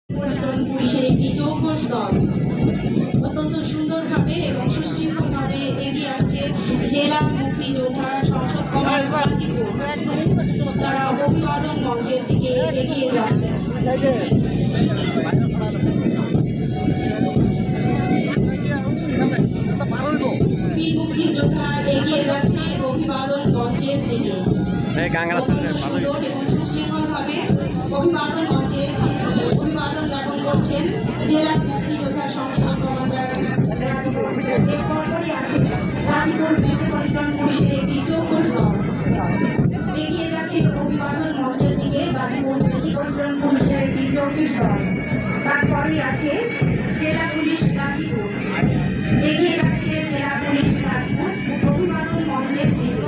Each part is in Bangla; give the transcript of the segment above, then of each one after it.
পুলিশের একটি চৌকস দল অত্যন্ত সুন্দরভাবে এবং সুশৃঙ্খলভাবে এগিয়ে আসছে জেলা মুক্তিযোদ্ধা সংসদ কমান্ড গাজীপুর। তারা অভিবাদন মঞ্চের দিকে এগিয়ে যাচ্ছে। বীর মুক্তিযোদ্ধা এগিয়ে যাচ্ছে অভিবাদন মঞ্চের দিকে। সুন্দর এবং সুশৃঙ্খলভাবে অভিবাদন মঞ্চে অভিবাদন জ্ঞাপন করছেন জেলা মুক্তিযোদ্ধা সংসদ কমান্ডার গাজীপুর। এর পরপরই আছে গাজীপুর মেট্রোপলিটন পুলিশের একটি চৌকস দল এগিয়ে যাচ্ছে অভিবাদন মঞ্চের দিকে। গাজীপুর মেট্রোপলিটন পুলিশের একটি চৌকস দল, তারপরেই আছে জেলা পুলিশ গাজীপুর এগিয়ে যাচ্ছে জেলা পুলিশ গাজীপুর অভিবাদন মঞ্চের দিকে।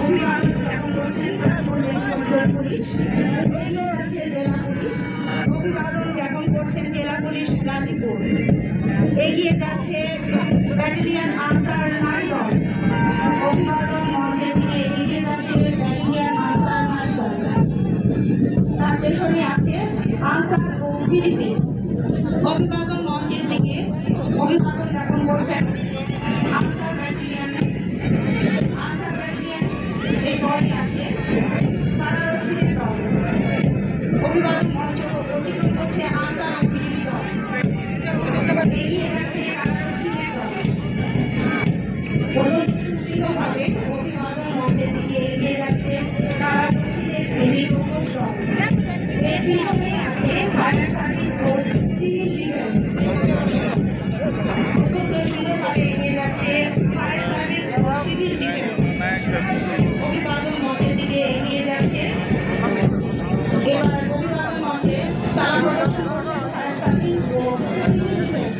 অভিবাদন জ্ঞাপন করছেন গাজীপুর মেট্রোপলিটন পুলিশ এগিয়ে যাচ্ছে জেলা পুলিশ। অভিবাদন জ্ঞাপন করছেন জেলা পুলিশ গাজীপুর এগিয়ে যাচ্ছে ব্যাটালিয়ন আনসার নারী দল। অভিবাদন মঞ্চের দিকে এগিয়ে যাচ্ছে ব্যাটালিয়ন আনসার নারী দল, তার পেছনে আছে আনসার ও ভিডিপি। অভিবাদন মঞ্চের দিকে অভিবাদন জ্ঞাপন করছেন আনসার ব্যাটালিয়ন। এরপরে আছে কারারক্ষীদের দল। অভিবাদন মঞ্চ অতিক্রম করছে আনসার ও ভিডিপি দল, এগিয়ে যাচ্ছে কারারক্ষীদের দল। অত্যন্ত সুশৃঙ্খলভাবে অভিবাদন মঞ্চের দিকে এগিয়ে যাচ্ছে কারারক্ষীদের একটি চৌকস দল। এর পিছনে আছে ফায়ার সার্ভিস ও সিভিল ডিফেন্স। অত্যন্ত সুন্দরভাবে এগিয়ে যাচ্ছে ফায়ার সার্ভিস ও সিভিল ডিফেন্স। অভিবাদন মঞ্চের দিকে এগিয়ে যাচ্ছে। এবার অভিবাদন মঞ্চে সারা প্রদর্শন করছে ফায়ার সার্ভিস ও সিভিল ডিফেন্স।